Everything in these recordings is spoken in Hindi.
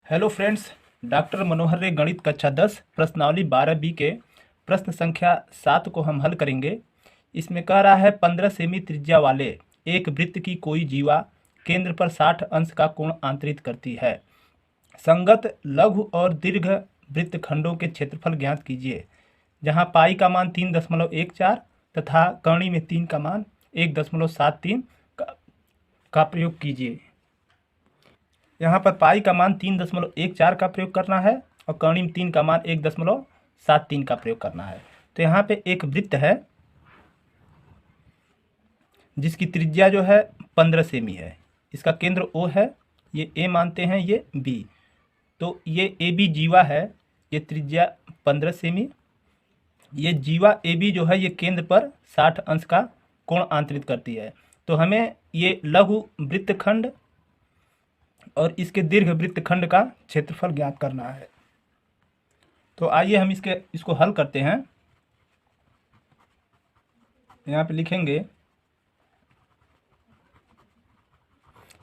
Hello friends. डॉक्टर मनोहर रे गणित कक्षा 10 प्रश्नावली 12 बी के प्रश्न संख्या 7 को हम हल करेंगे। इसमें कह रहा है 15 सेमी त्रिज्या वाले एक वृत्त की कोई जीवा केंद्र पर 60 अंश का कोण आंतरित करती है। संगत लघु और दीर्घ वृत्तखंडों के क्षेत्रफल ज्ञात कीजिए। जहां पाई का मान 3.14 तथा कर्णी में 3 का मान 1.73 का प्रयोग कीजिए। यहाँ पर पाई का मान 3.14 का प्रयोग करना है और कर्णी में 3 का मान 1.73 का प्रयोग करना है। तो यहाँ पे एक वृत्त है जिसकी त्रिज्या जो है 15 सेमी है। इसका केंद्र ओ है, ये ए मानते हैं, ये बी। तो ये ए बी जीवा है, ये त्रिज्या 15 सेमी। ये जीवा ए बी जो है ये केंद्र पर 60 अंश का कोण आंतरित करती है। तो हमें ये लघु वृत्तखंड और इसके दीर्घ वृत्तखंड का क्षेत्रफल ज्ञात करना है। तो आइए हम इसको हल करते हैं। यहाँ पे लिखेंगे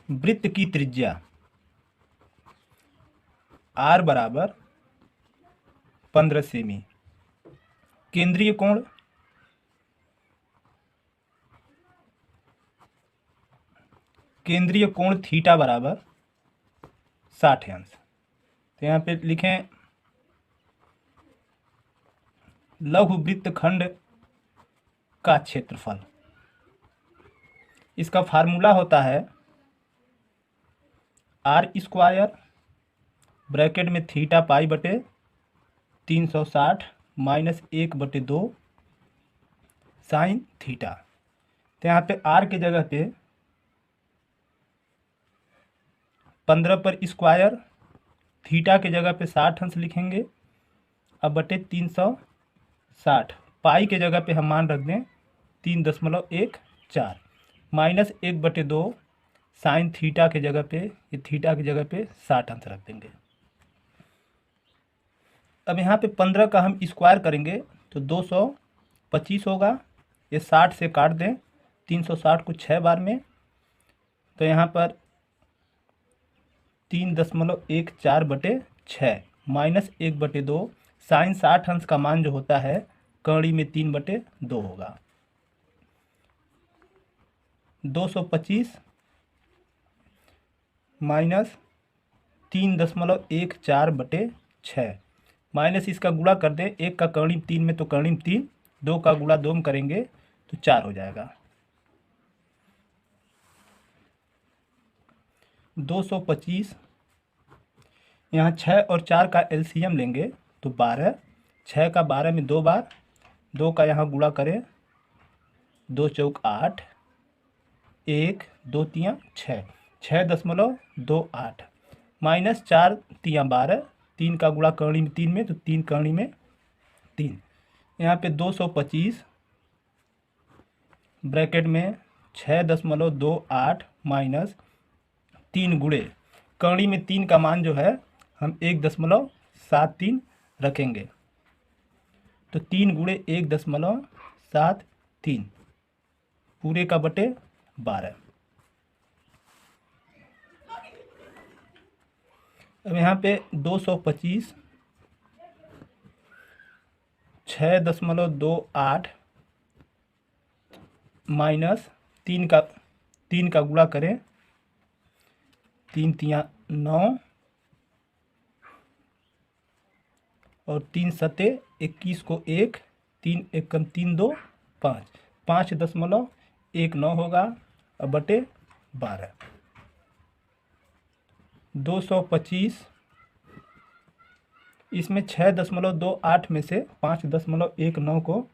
वृत्त की त्रिज्या r बराबर 15 सेमी। केंद्रीय कोण थीटा बराबर 60 अंश। तो यहाँ पे लिखें लघु वृत्तखंड का क्षेत्रफल। इसका फार्मूला होता है r² ब्रैकेट में थीटा पाई बटे 360 माइनस 1/2 साइन थीटा। तो यहाँ पे r के जगह पे 15 पर स्क्वायर, थीटा के जगह पे 60 अंश लिखेंगे। अब बटे 360, पाई के जगह पे हम मान रख दें 3.14 माइनस 1/2 साइन थीटा के जगह पे, ये थीटा की जगह पे 60 अंश रख देंगे। अब यहाँ पे 15 का हम स्क्वायर करेंगे तो 225 होगा। ये 60 से काट दें 360 को 6 बार में, तो यहाँ पर 3.14/6 माइनस 1/2 साइन 60 अंश का मान जो होता है कर्णी में 3/2 होगा। 225 माइनस 3.14/6 माइनस इसका गुणा कर दें, 1 का कर्णी 3 में तो कर्णी 3, 2 का गुणा 2 में करेंगे तो 4 हो जाएगा। 225, यहाँ 6 और 4 का एलसीएम लेंगे तो 12, 6 का 12 में 2 बार, 2 का यहाँ गुणा करें 2 चौक 8, 1 2 तियाँ 6, 6.28 माइनस 4 तियाँ 12, 3 का गुणा कर्णी में 3 में तो 3 कर्णी में 3। यहाँ पे 225 ब्रैकेट में 6.28 माइनस 3 गुणे कर्णी में 3 का मान जो है हम 1.73 रखेंगे। तो 3 गुणे 1.73 पूरे का बटे 12। अब यहाँ पे 225 6.28 माइनस 3 का गुणा करें, 3 तियाँ 9 और 3 सते 21 को 1, 3 एकम 3 2 5, 5.19 होगा और बटे 12। 225 इसमें 6.28 में से 5.19 को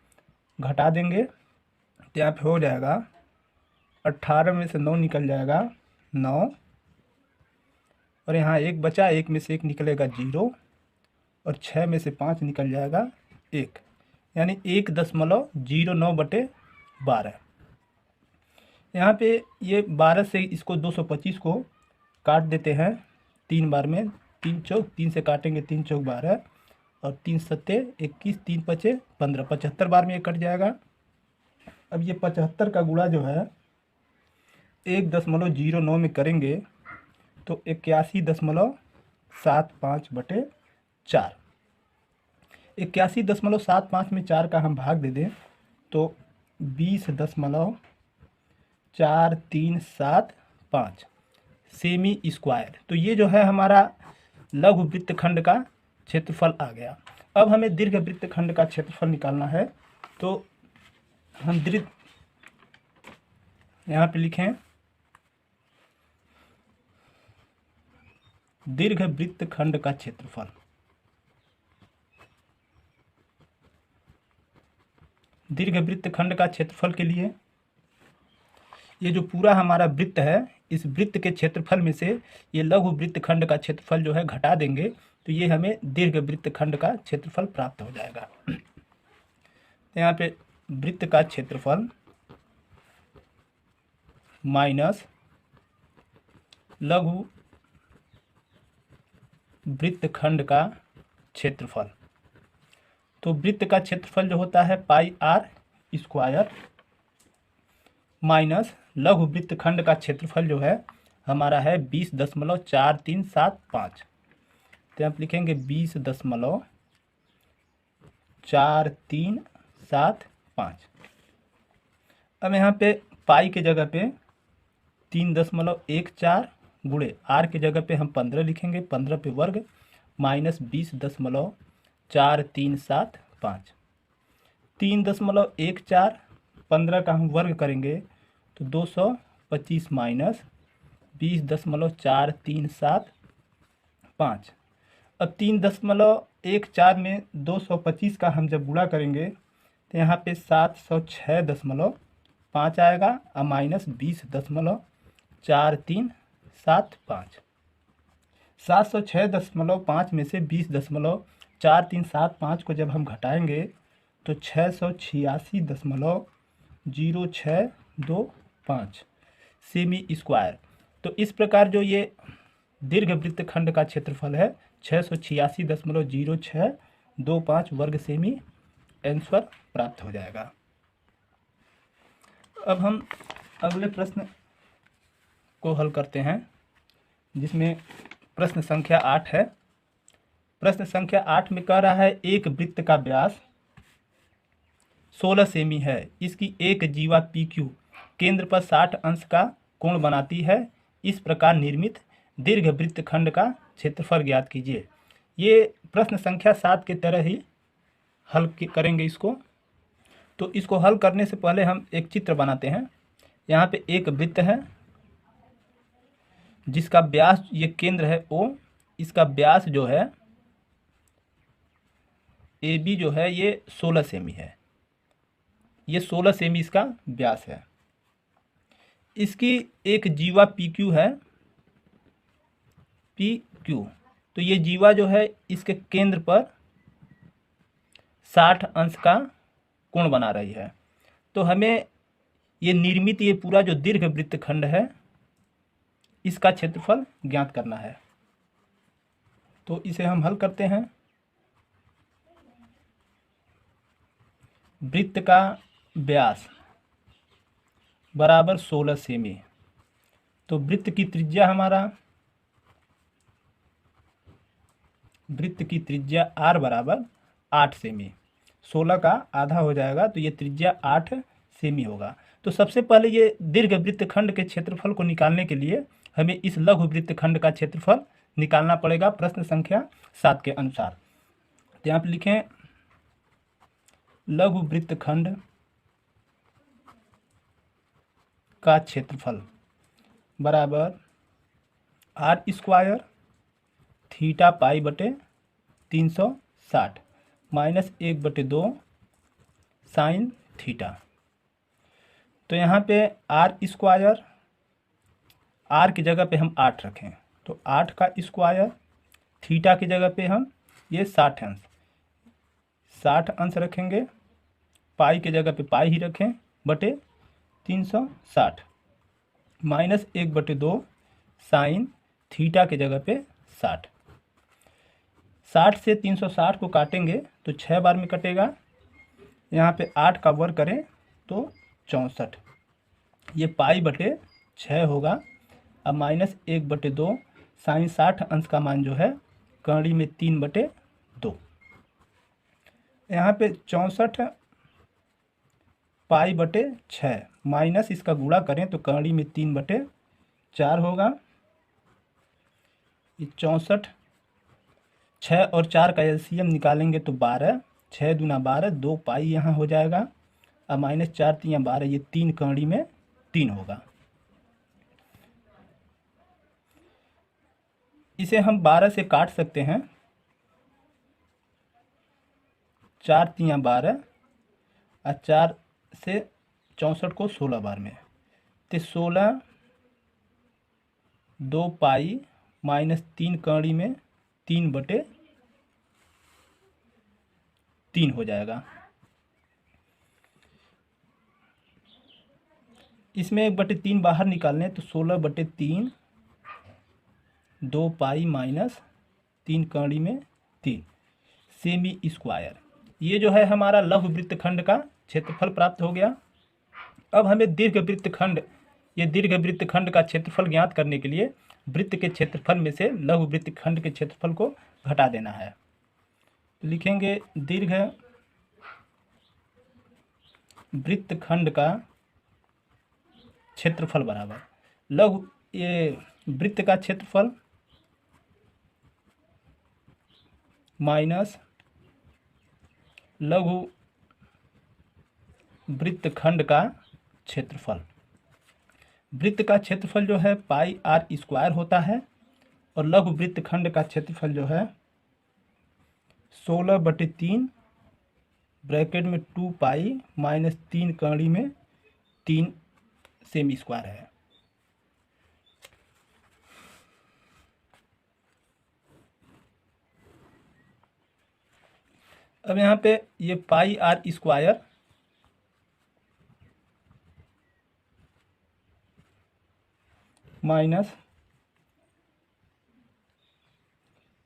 घटा देंगे तो यहाँ पे हो जाएगा 18 में से 9 निकल जाएगा 9, और यहाँ 1 बचा, 1 में से 1 निकलेगा 0 और 6 में से 5 निकल जाएगा 1, यानी 1.09/12। यहाँ पे ये 12 से इसको 225 को काट देते हैं 3 बार में, 3 चौक 3 से काटेंगे 3 चौक 12 और 3 सत्ते 21, 3 पचे 15, 75 बार में ये कट जाएगा। अब ये 75 का गुणा जो है 1.09 में करेंगे तो 81.5 75/4। 81.75 में 4 का हम भाग दे दें तो 20.4375 सेमी स्क्वायर। तो ये जो है हमारा लघु वृत्तखंड का क्षेत्रफल आ गया। अब हमें दीर्घ वृत्तखंड का क्षेत्रफल निकालना है, तो हम यहाँ पे लिखें दीर्घ वृत्तखंड का क्षेत्रफल। दीर्घ वृत्तखंड का क्षेत्रफल के लिए ये जो पूरा हमारा वृत्त है, इस वृत्त के क्षेत्रफल में से ये लघु वृत्तखंड का क्षेत्रफल जो है घटा देंगे, तो ये हमें दीर्घ वृत्तखंड का क्षेत्रफल प्राप्त हो जाएगा। तो यहाँ पे वृत्त का क्षेत्रफल माइनस लघु वृत्तखंड का क्षेत्रफल। तो वृत्त का क्षेत्रफल जो होता है πr² माइनस लघु वृत्तखंड का क्षेत्रफल जो है हमारा है 20.4375। तो आप लिखेंगे 20.4375। अब यहाँ पे पाई के जगह पे 3.14 गुणे आर के जगह पे हम 15 लिखेंगे, 15 पे वर्ग माइनस 20.4375। 3.14 15 का हम वर्ग करेंगे तो 225 माइनस 20.4375। अब 3.14 में 225 का हम जब गुणा करेंगे तो यहाँ पे 706.5 आएगा और माइनस 20.4375। 706.5 में से 20.4375 को जब हम घटाएंगे तो 686.0625 सेमी स्क्वायर। तो इस प्रकार जो ये दीर्घ वृत्तखंड का क्षेत्रफल है 686.0625 वर्ग सेमी आंसर प्राप्त हो जाएगा। अब हम अगले प्रश्न को हल करते हैं, जिसमें प्रश्न संख्या 8 है। प्रश्न संख्या 8 में कह रहा है एक वृत्त का व्यास 16 सेमी है, इसकी एक जीवा PQ केंद्र पर 60 अंश का कोण बनाती है, इस प्रकार निर्मित दीर्घ वृत्तखंड का क्षेत्रफल ज्ञात कीजिए। ये प्रश्न संख्या 7 के तरह ही हल करेंगे इसको। तो इसको हल करने से पहले हम एक चित्र बनाते हैं। यहाँ पे एक वृत्त है जिसका व्यास, ये केंद्र है O, इसका व्यास जो है AB जो है ये 16 सेमी है। ये 16 सेमी इसका व्यास है। इसकी एक जीवा PQ है, PQ। तो ये जीवा जो है इसके केंद्र पर 60 अंश का कोण बना रही है। तो हमें ये निर्मित ये पूरा जो दीर्घ वृत्तखंड है इसका क्षेत्रफल ज्ञात करना है। तो इसे हम हल करते हैं। वृत्त का व्यास बराबर 16 सेमी। तो वृत्त की त्रिज्या R बराबर 8 सेमी। 16 का आधा हो जाएगा तो ये त्रिज्या 8 सेमी होगा। तो सबसे पहले ये दीर्घ वृत्तखंड के क्षेत्रफल को निकालने के लिए हमें इस लघु वृत्तखंड का क्षेत्रफल निकालना पड़ेगा प्रश्न संख्या 7 के अनुसार। तो यहाँ पे लिखें लघु वृत्तखंड का क्षेत्रफल बराबर R² theta π/360 minus 1/2 sine theta. तो यहाँ पे R², R की जगह पे हम 8 रखें तो 8 का स्क्वायर, थीटा की जगह पे हम ये 60 अंश रखेंगे, पाई की जगह पे पाई ही रखें बटे 360 माइनस 1/2 साइन थीटा की जगह पे 60। 60 से 360 को काटेंगे तो 6 बार में कटेगा। यहाँ पे 8 का वर्ग करें तो 64, ये π/6 होगा। अब माइनस 1/2 साइन 60 अंश का मान जो है कड़ी में 3/2। यहाँ पे 64 पाई/6 माइनस इसका गुणा करें तो कड़ी में 3/4 होगा। ये 64, 6 और 4 का एलसीएम निकालेंगे तो 12, 6 दूना 12, 2 पाई यहाँ हो जाएगा और माइनस 4 3 12, ये 3 कड़ी में 3 होगा। इसे हम 12 से काट सकते हैं, 4 3 12 और 4 से 64 को 16 बार में, तो 16 2 पाई माइनस 3 कड़ी में 3/3 हो जाएगा। इसमें 1/3 बाहर निकालने तो 16/3, 2 पाई माइनस 3 कड़ी में 3 सेमी स्क्वायर। ये जो है हमारा लघु वृत्तखंड का क्षेत्रफल प्राप्त हो गया। अब हमें दीर्घ वृत्तखंड, ये दीर्घ वृत्तखंड का क्षेत्रफल ज्ञात करने के लिए वृत्त के क्षेत्रफल में से लघु वृत्तखंड के क्षेत्रफल को घटा देना है। तो लिखेंगे दीर्घ वृत्तखंड का क्षेत्रफल बराबर लघु, ये वृत्त का क्षेत्रफल माइनस लघु वृत्तखंड का क्षेत्रफल। वृत्त का क्षेत्रफल जो है पाई आर स्क्वायर होता है और लघु वृत्तखंड का क्षेत्रफल जो है 16/3 ब्रैकेट में 2 पाई माइनस 3 कड़ी में 3 सेमी स्क्वायर है। अब यहाँ पे ये पाई आर स्क्वायर माइनस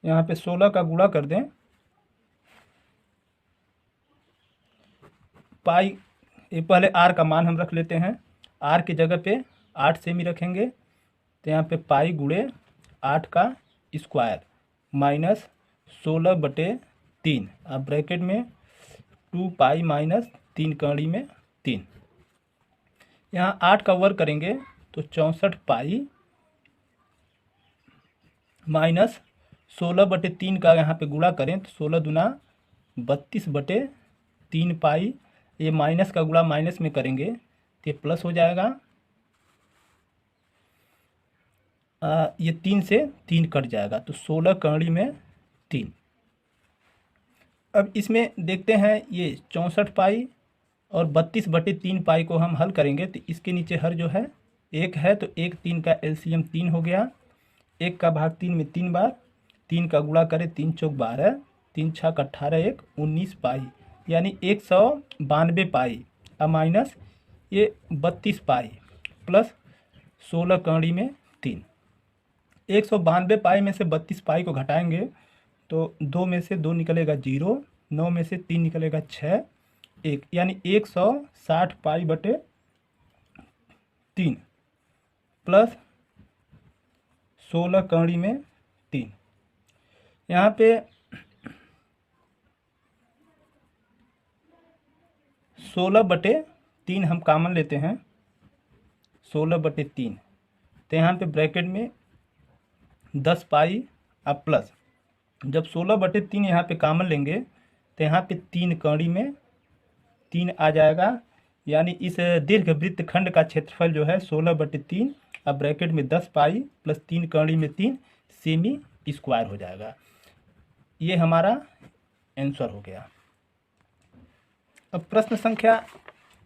यहाँ पे 16 का गुणा कर दें, पाई, ये पहले आर का मान हम रख लेते हैं, आर की जगह पे 8 सेमी रखेंगे तो यहाँ पे पाई गुणे 8 का स्क्वायर माइनस 16/3 अब ब्रैकेट में 2 पाई माइनस 3 कड़ी में 3। यहाँ 8 का वर्ग करेंगे तो 64 पाई माइनस 16/3 का यहाँ पे गुणा करें तो 16 दूना 32/3 पाई, ये माइनस का गुणा माइनस में करेंगे तो ये प्लस हो जाएगा। ये 3 से 3 कट जाएगा तो 16 कड़ी में 3। अब इसमें देखते हैं ये 64 पाई और 32/3 पाई को हम हल करेंगे तो इसके नीचे हर जो है 1 है तो 1 3 का एलसीएम 3 हो गया। 1 का भाग 3 में 3 बार, 3 का गुणा करें 3 चौक 12, 3 छक 18, 1 19 पाई यानी 192 पाई अब माइनस ये 32 पाई प्लस 16 कड़ी में 3। 192 पाई में से 32 पाई को घटाएंगे तो 2 में से 2 निकलेगा 0, 9 में से 3 निकलेगा 6, 1 यानी 160 पाई/3 प्लस 16 कड़ी में 3। यहाँ पे 16/3 हम कॉमन लेते हैं, 16/3 तो यहाँ पे ब्रैकेट में 10 पाई अब प्लस, जब 16/3 यहाँ पे कॉमन लेंगे तो यहाँ पे 3 कड़ी में 3 आ जाएगा यानी इस दीर्घ वृत्तखंड का क्षेत्रफल जो है 16/3 अब ब्रैकेट में 10 पाई प्लस 3 कड़ी में 3 सेमी स्क्वायर हो जाएगा। ये हमारा आंसर हो गया। अब प्रश्न संख्या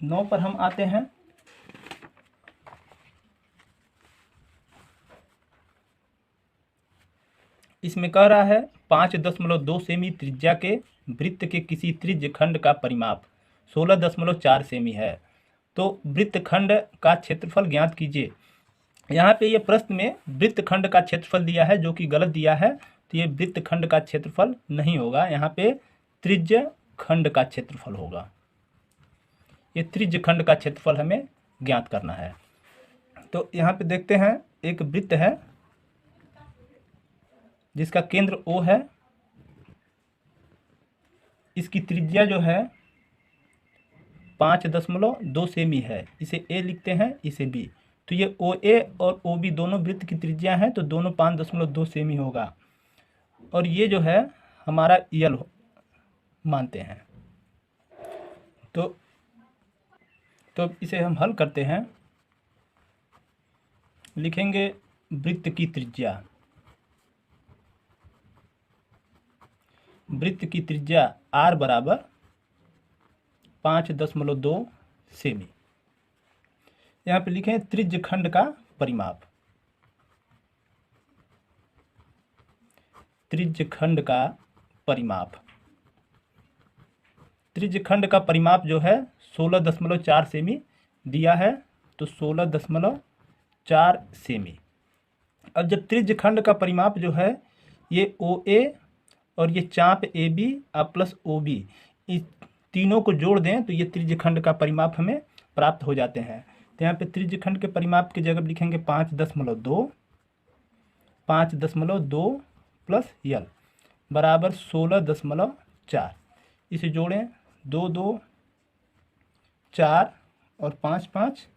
9 पर हम आते हैं। इसमें कह रहा है 5.2 सेमी त्रिज्या के वृत्त के किसी त्रिज्य खंड का परिमाप 16.4 सेमी है, तो वृत्तखंड का क्षेत्रफल ज्ञात कीजिए। यहाँ पे ये प्रश्न में वृत्तखंड का क्षेत्रफल दिया है जो कि गलत दिया है, तो ये वृत्तखंड का क्षेत्रफल नहीं होगा, यहाँ पे त्रिज्य खंड का क्षेत्रफल होगा। ये त्रिज्य खंड का क्षेत्रफल हमें ज्ञात करना है। तो यहाँ पे देखते हैं एक वृत्त है, जिसका केंद्र O है, इसकी त्रिज्या जो है 5.2 सेमी है। इसे A लिखते हैं, इसे B। तो ये OA और OB दोनों वृत्त की त्रिज्या हैं, तो दोनों 5.2 सेमी होगा। और ये जो है हमारा यल मानते हैं। तो इसे हम हल करते हैं। लिखेंगे वृत्त की त्रिज्या, वृत्त की त्रिज्या R बराबर 5.2 सेमी। यहाँ पे लिखें त्रिज्य खंड का परिमाप, त्रिज्य खंड का परिमाप। त्रिज्य खंड का परिमाप जो है 16.4 सेमी दिया है, तो 16.4 सेमी। अब जब त्रिज्य खंड का परिमाप जो है ये OA और ये चाप AB प्लस OB, इस तीनों को जोड़ दें तो ये त्रिज्य खंड का परिमाप हमें प्राप्त हो जाते हैं। तो यहाँ पे त्रिज्य खंड के परिमाप की जगह लिखेंगे 5.2 प्लस यल बराबर 16.4। इसे जोड़ें, 2 2 4 और 5 5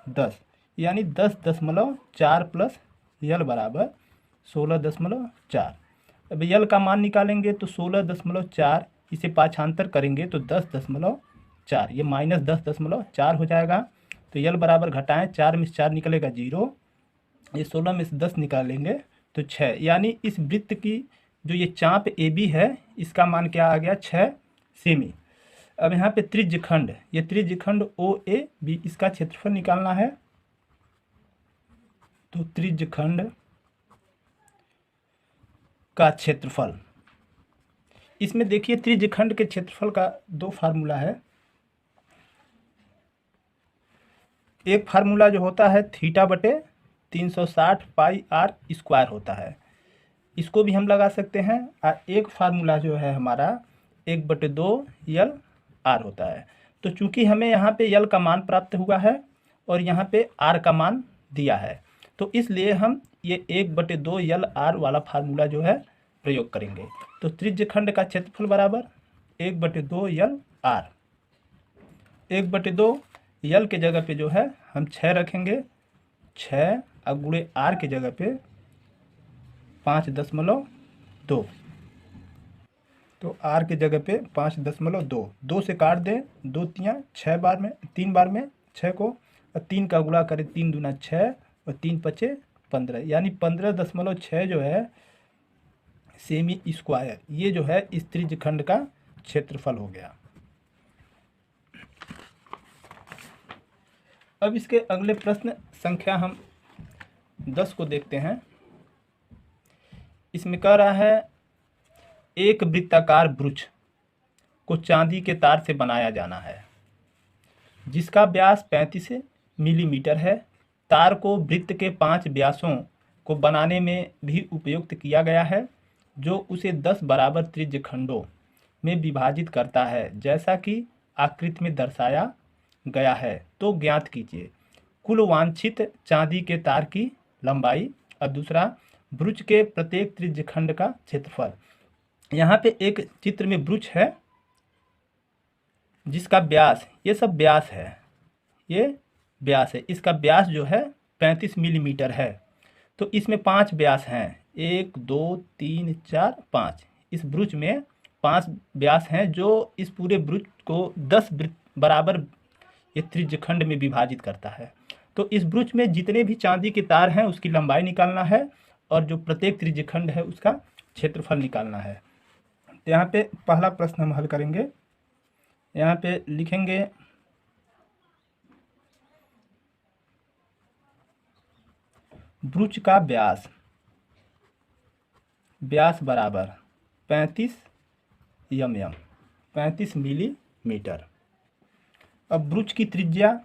10, यानी 10.4 प्लस यल बराबर 16.4। अब यल का मान निकालेंगे तो 16.4, इसे पाछांतर करेंगे तो 10.4, ये माइनस 10.4 हो जाएगा। तो यल बराबर घटाएं, 4 में से 4 निकलेगा 0, ये 16 में से 10 निकालेंगे तो 6, यानी इस वृत्त की जो ये चाप AB है इसका मान क्या आ गया, 6 सेमी। अब यहाँ पे त्रिज्य खंड, ये त्रिज्य खंड OAB, इसका क्षेत्रफल निकालना है। तो त्रिज्य खंड का क्षेत्रफल, इसमें देखिए त्रिज्य खंड के क्षेत्रफल का 2 फार्मूला है। एक फार्मूला जो होता है θ/360 पाई r स्क्वायर होता है, इसको भी हम लगा सकते हैं। और एक फार्मूला जो है हमारा 1/2 यल r होता है। तो चूंकि हमें यहाँ पे यल का मान प्राप्त हुआ है और यहाँ पे r का मान दिया है, तो इसलिए हम ये 1/2 यल r वाला फार्मूला जो है प्रयोग करेंगे। तो त्रिज्य खंड का क्षेत्रफल बराबर 1/2 यल r। 1/2 यल के जगह पे जो है हम 6 रखेंगे, 6 और गुणे r के जगह पे 5.2, तो r के जगह पे 5.2, 2 से काट दें, 2 तियाँ 6 बार में, 3 बार में 6 को, और 3 का गुणा करें, 3 दूना 6 और 3 पचे 15, यानी 15.6 जो है सेमी स्क्वायर, ये जो है इस त्रिज्य खंड का क्षेत्रफल हो गया। अब इसके अगले प्रश्न संख्या हम 10 को देखते हैं। इसमें कह रहा है एक वृत्ताकार ब्रुच को चांदी के तार से बनाया जाना है जिसका व्यास 35 मिलीमीटर है। तार को वृत्त के 5 व्यासों को बनाने में भी उपयुक्त किया गया है जो उसे 10 बराबर त्रिज्य खंडों में विभाजित करता है जैसा कि आकृति में दर्शाया गया है। तो ज्ञात कीजिए कुल वांछित चांदी के तार की लंबाई और दूसरा ब्रुच के प्रत्येक त्रिज्य खंड का क्षेत्रफल। यहाँ पे एक चित्र में ब्रुच है जिसका व्यास, ये सब व्यास है, ये व्यास है, इसका व्यास जो है 35 मिलीमीटर है। तो इसमें 5 व्यास हैं, 1 2 3 4 5। इस ब्रुच में 5 व्यास हैं जो इस पूरे ब्रुच को 10 बराबर ये त्रिज्य खंड में विभाजित करता है। तो इस ब्रुच में जितने भी चांदी के तार हैं उसकी लंबाई निकालना है और जो प्रत्येक त्रिज्य खंड है उसका क्षेत्रफल निकालना है। तो यहाँ पे पहला प्रश्न हम हल करेंगे। यहाँ पे लिखेंगे ब्रुच का व्यास बराबर 35 mm, 35 मिलीमीटर। अब ब्रुच की त्रिज्या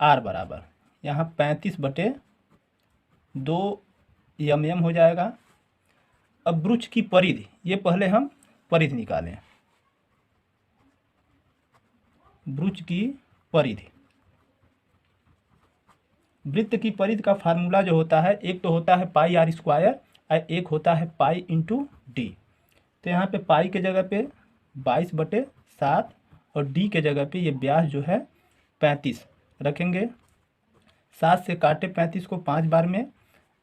r बराबर यहाँ 35/2 mm हो जाएगा। अब ब्रुच की परिधि, ये पहले हम परिधि निकालें। ब्रुच की परिधि वृत्त की परिधि का फार्मूला जो होता है, एक तो होता है पाई आर स्क्वायर और एक होता है पाई इंटू डी। तो यहाँ पे पाई के जगह पे 22/7 और डी के जगह पे ये व्यास जो है 35 रखेंगे। 7 से काटे 35 को 5 बार में,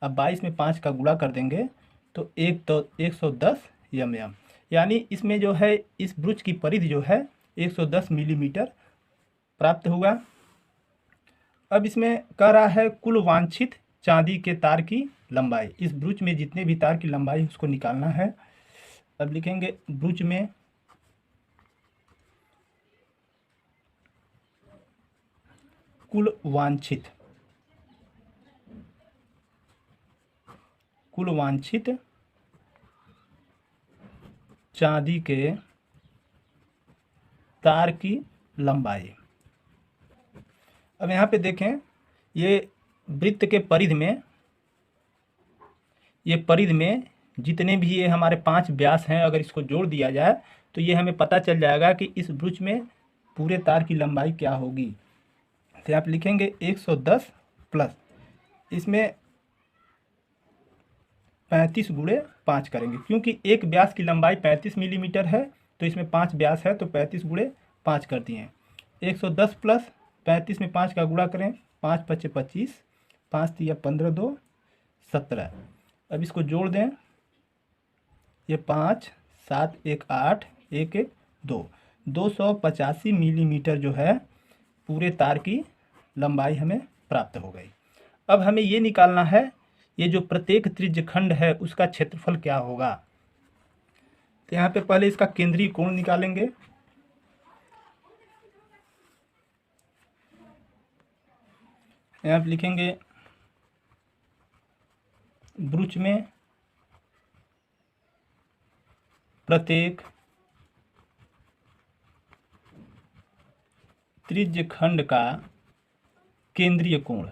अब 22 में 5 का गुणा कर देंगे तो 110 mm, यानी इसमें जो है इस ब्रुज की परिधि जो है 110 मिलीमीटर प्राप्त हुआ। अब इसमें कह रहा है कुल वांछित चांदी के तार की लंबाई। इस ब्रुज में जितने भी तार की लंबाई उसको निकालना है। अब लिखेंगे ब्रुज में कुल वांछित चांदी के तार की लंबाई। अब यहाँ पे देखें, ये वृत्त के परिधि में जितने भी ये हमारे 5 व्यास हैं, अगर इसको जोड़ दिया जाए तो ये हमें पता चल जाएगा कि इस ब्रुज में पूरे तार की लंबाई क्या होगी। तो आप लिखेंगे 110 प्लस इसमें 35 गुणे 5 करेंगे, क्योंकि एक व्यास की लंबाई 35 मिलीमीटर है तो इसमें 5 व्यास है तो 35 गुणे 5 कर दिए। 110 प्लस 35 में 5 का गुणा करें, 5 × 5 = 25, 5 × 3 = 15, 2 = 17। अब इसको जोड़ दें, ये 5 7 1 8 1 1 2 285 मिलीमीटर जो है पूरे तार की लंबाई हमें प्राप्त हो गई। अब हमें ये निकालना है ये जो प्रत्येक त्रिज्यखंड है उसका क्षेत्रफल क्या होगा। तो यहाँ पे पहले इसका केंद्रीय कोण निकालेंगे। यहाँ पे लिखेंगे ब्रुज में प्रत्येक त्रिज्यखंड का केंद्रीय कोण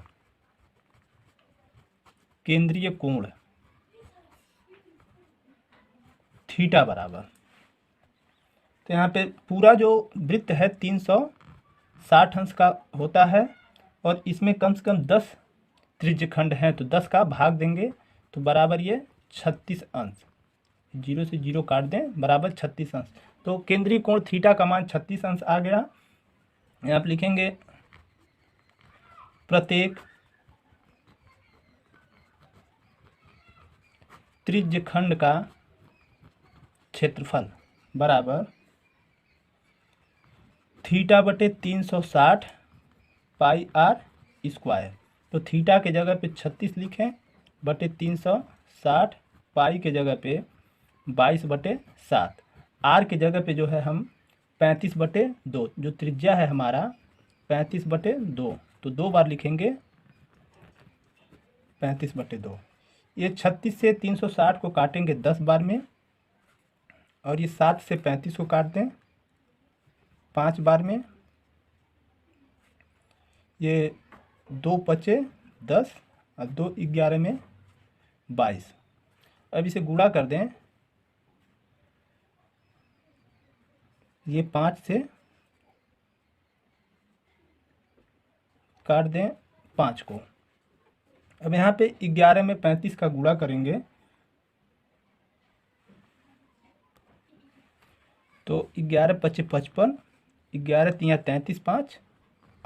थीटा बराबर। तो यहाँ पे पूरा जो वृत्त है 360 अंश का होता है और इसमें कम से कम 10 त्रिज्यखंड हैं, तो 10 का भाग देंगे तो बराबर ये 36 अंश। 0 से 0 काट दें, बराबर 36 अंश। तो केंद्रीय कोण थीटा का मान 36 अंश आ गया। यहाँ पे लिखेंगे प्रत्येक त्रिज्यखंड का क्षेत्रफल बराबर θ/360 पाई आर स्क्वायर। तो थीटा के जगह पे 36 लिखें बटे 360, पाई के जगह पे 22/7, आर के जगह पे जो है हम 35/2, जो त्रिज्या है हमारा 35/2, तो 2 बार लिखेंगे 35/2। ये 36 से 360 को काटेंगे 10 बार में, और ये 7 से 35 को काट दें 5 बार में, ये 2 × 10 और 2 = 11 में 22। अब इसे गुणा कर दें, ये 5 से काट दें 5 को। अब यहाँ पे 11 में 35 का गुणा करेंगे तो 11 × 5 = 55, 11 × 3 = 33, 5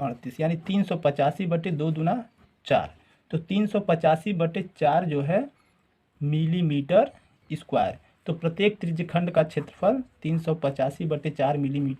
= 38, यानी 385/2 दूना 4। तो 385/4 जो है मिलीमीटर स्क्वायर। तो प्रत्येक त्रिज्यखंड का क्षेत्रफल 385/4 मिलीमीटर